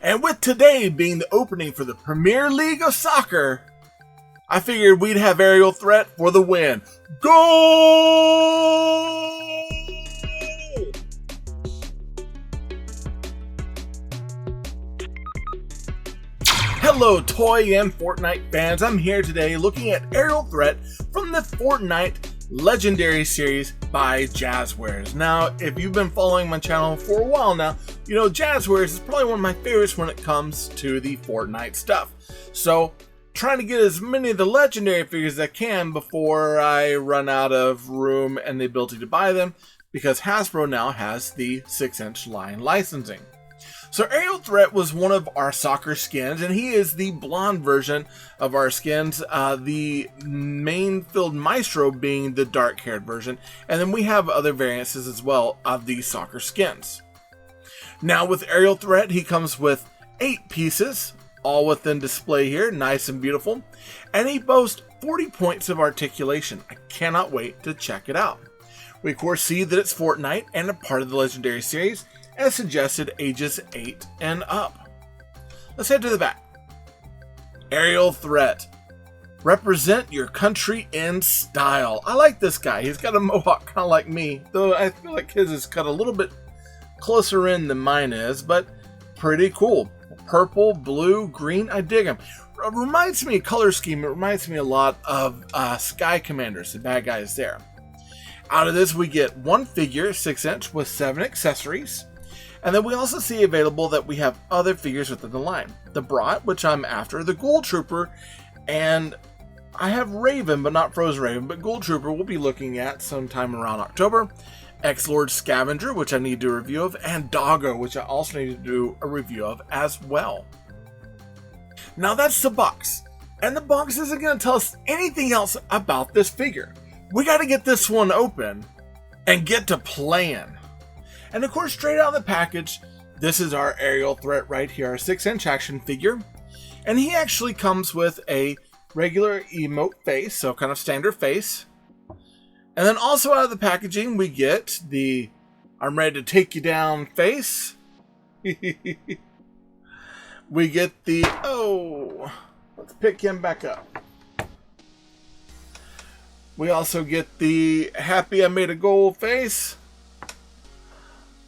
And with today being the opening for the Premier League of Soccer, I figured we'd have Aerial Threat for the win. Goal! Hello, Toy and Fortnite fans. I'm here today looking at Aerial Threat from the Fortnite Legendary Series by Jazwares. Now, if you've been following my channel for a while now, you know Jazwares is probably one of my favorites when it comes to the Fortnite stuff. So, trying to get as many of the legendary figures as I can before I run out of room and the ability to buy them, because Hasbro now has the 6-inch line licensing. So Aerial Threat was one of our soccer skins, and he is the blonde version of our skins, the main filled Maestro being the dark-haired version, and then we have other variances as well of these soccer skins. Now with Aerial Threat, he comes with 8 pieces, all within display here, nice and beautiful, and he boasts 40 points of articulation. I cannot wait to check it out. We of course see that it's Fortnite and a part of the Legendary Series, as suggested ages 8 and up. Let's head to the back. Aerial Threat. Represent your country in style. I like this guy. He's got a mohawk kind of like me, though I feel like his is cut a little bit closer in than mine is, but pretty cool. Purple, blue, green, I dig him. Reminds me, color scheme, it reminds me a lot of Sky Commanders, the bad guys there. Out of this we get one figure, 6-inch, with 7 accessories. And then we also see available that we have other figures within the line. The Brat, which I'm after, the Ghoul Trooper, and I have Raven, but not Frozen Raven, but Ghoul Trooper we'll be looking at sometime around October. X-Lord Scavenger, which I need to do a review of, and Doggo, which I also need to do a review of as well. Now that's the box. And the box isn't going to tell us anything else about this figure. We got to get this one open and get to playing. And of course, straight out of the package, this is our Aerial Threat right here, our 6-inch action figure. And he actually comes with a regular emote face, so kind of standard face. And then also out of the packaging, we get the I'm ready to take you down face. We get the, let's pick him back up. We also get the happy I made a goal face.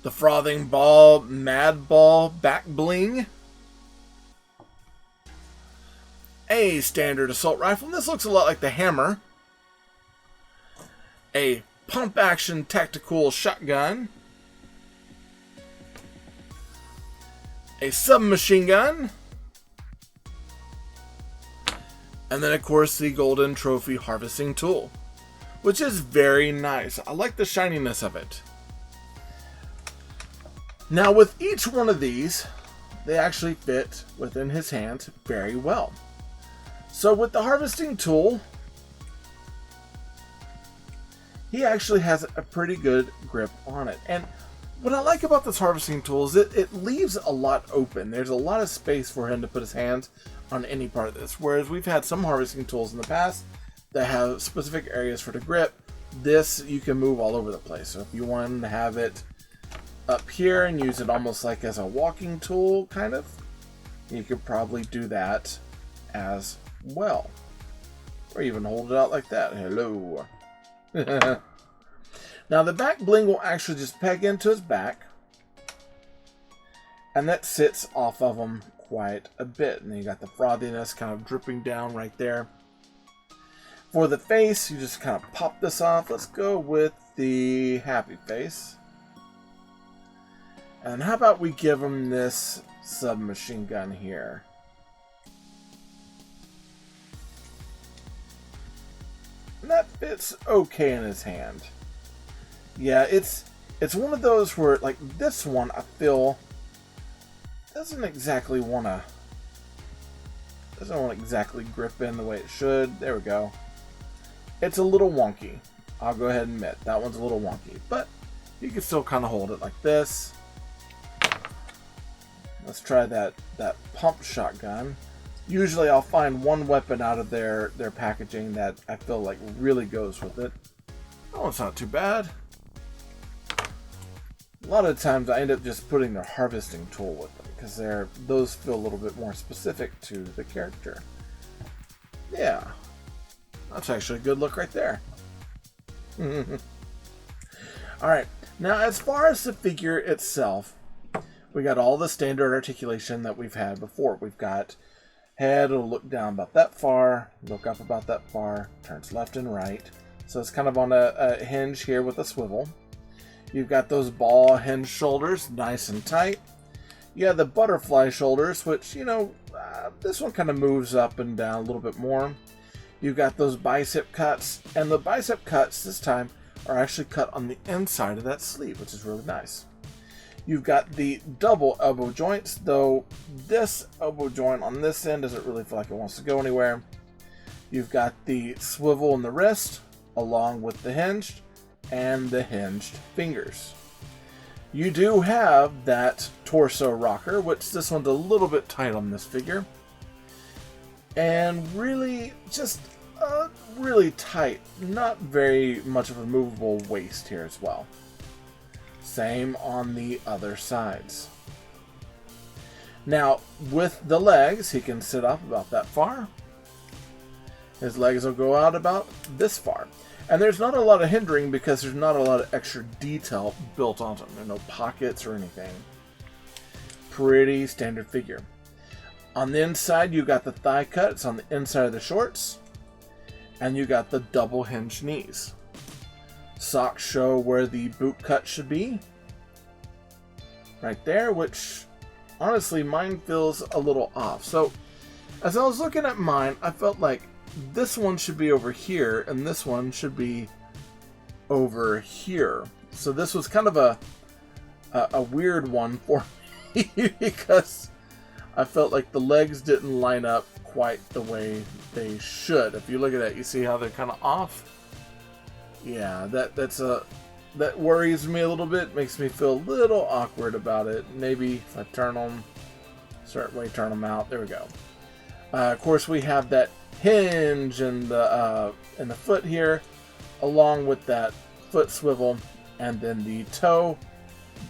The frothing ball, mad ball, back bling. A standard assault rifle. This looks a lot like the hammer. A pump action tactical shotgun. A submachine gun. And then of course the golden trophy harvesting tool, which is very nice. I like the shininess of it. Now with each one of these, they actually fit within his hand very well. So with the harvesting tool, he actually has a pretty good grip on it. And what I like about this harvesting tool is it leaves a lot open. There's a lot of space for him to put his hands on any part of this. Whereas we've had some harvesting tools in the past that have specific areas for the grip. This, you can move all over the place. So if you want to have it up here and use it almost like as a walking tool, kind of, you could probably do that as well. Or even hold it out like that. Hello. Now the back bling will actually just peg into his back, and that sits off of him quite a bit. And then you got the frothiness kind of dripping down right there. For the face, you just kind of pop this off. Let's go with the happy face. And how about we give him this submachine gun here? And that fits okay in his hand. Yeah, it's one of those where, like this one, I feel doesn't exactly want to exactly grip in the way it should. There we go. It's a little wonky. I'll go ahead and admit that one's a little wonky, but you can still kind of hold it like this. Let's try that pump shotgun. Usually I'll find one weapon out of their packaging that I feel like really goes with it. Oh, it's not too bad. A lot of times I end up just putting their harvesting tool with them. because those feel a little bit more specific to the character. Yeah, that's actually a good look right there. Alright, now as far as the figure itself, we got all the standard articulation that we've had before. We've got head, it'll look down about that far, look up about that far, turns left and right. So it's kind of on a hinge here with a swivel. You've got those ball hinge shoulders, nice and tight. You have the butterfly shoulders, which, this one kind of moves up and down a little bit more. You've got those bicep cuts, and the bicep cuts this time are actually cut on the inside of that sleeve, which is really nice. You've got the double elbow joints, though this elbow joint on this end doesn't really feel like it wants to go anywhere. You've got the swivel in the wrist, along with the hinged and the hinged fingers. You do have that torso rocker, which this one's a little bit tight on this figure. And really, just really tight, not very much of a movable waist here as well. Same on the other sides. Now, with the legs, he can sit up about that far. His legs will go out about this far. And there's not a lot of hindering because there's not a lot of extra detail built onto them. There are no pockets or anything. Pretty standard figure. On the inside, you got the thigh cut. It's on the inside of the shorts. And you got the double hinged knees. Socks show where the boot cut should be. Right there, which honestly mine feels a little off. So as I was looking at mine, I felt like this one should be over here and this one should be over here. So this was kind of a weird one for me because I felt like the legs didn't line up quite the way they should. If you look at that, you see how they're kind of off. Yeah, that worries me a little bit. Makes me feel a little awkward about it. Maybe if I turn them, turn them out. There we go. Of course, we have that hinge in the foot here, along with that foot swivel, and then the toe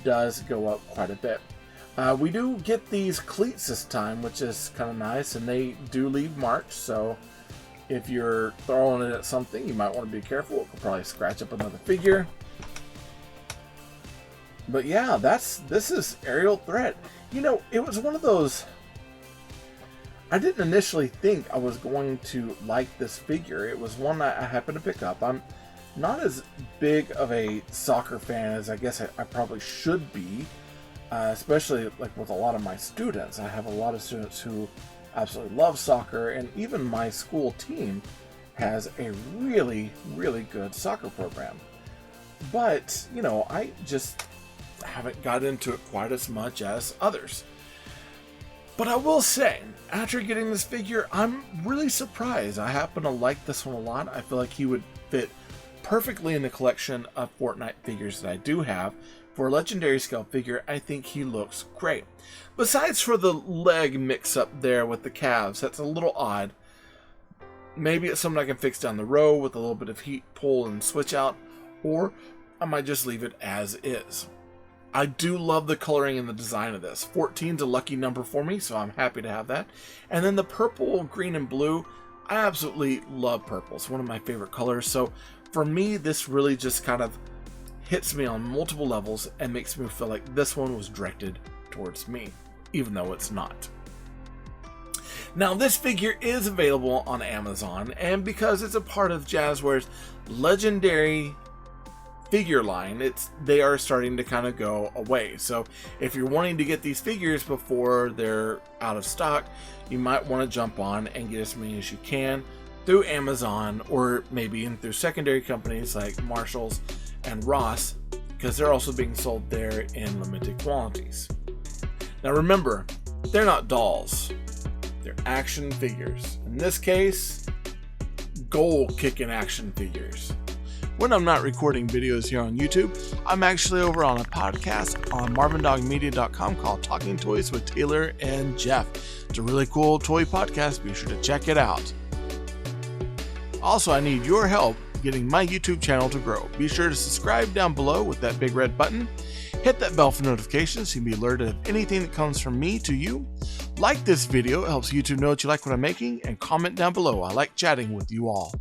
does go up quite a bit. We do get these cleats this time, which is kind of nice, and they do leave marks, so if you're throwing it at something, you might want to be careful. It could probably scratch up another figure. But yeah, this is Aerial Threat. It was one of those, I didn't initially think I was going to like this figure. It was one that I happened to pick up. I'm not as big of a soccer fan as I guess I probably should be, especially like with a lot of my students. I have a lot of students who absolutely love soccer, and even my school team has a really, really good soccer program. But, I just haven't got into it quite as much as others. But I will say, after getting this figure, I'm really surprised. I happen to like this one a lot. I feel like he would fit perfectly in the collection of Fortnite figures that I do have. For a legendary scale figure, I think he looks great. Besides for the leg mix up there with the calves, that's a little odd. Maybe it's something I can fix down the road with a little bit of heat pull and switch out, or I might just leave it as is. I do love the coloring and the design of this. 14's a lucky number for me, so I'm happy to have that. And then the purple, green, and blue, I absolutely love purple. It's one of my favorite colors, so for me, this really just kind of hits me on multiple levels and makes me feel like this one was directed towards me, even though it's not. Now, this figure is available on Amazon, and because it's a part of Jazwares' legendary figure line, they are starting to kind of go away. So if you're wanting to get these figures before they're out of stock, you might want to jump on and get as many as you can through Amazon, or maybe in through secondary companies like Marshall's and Ross, because they're also being sold there in limited quantities. Now remember, they're not dolls, they're action figures. In this case, goal-kicking action figures. When I'm not recording videos here on YouTube, I'm actually over on a podcast on marvindogmedia.com called Talking Toys with Taylor and Jeff. It's a really cool toy podcast. Be sure to check it out. Also, I need your help getting my YouTube channel to grow. Be sure to subscribe down below with that big red button. Hit that bell for notifications so you can be alerted of anything that comes from me to you. Like this video, it helps YouTube know that you like what I'm making, and comment down below. I like chatting with you all.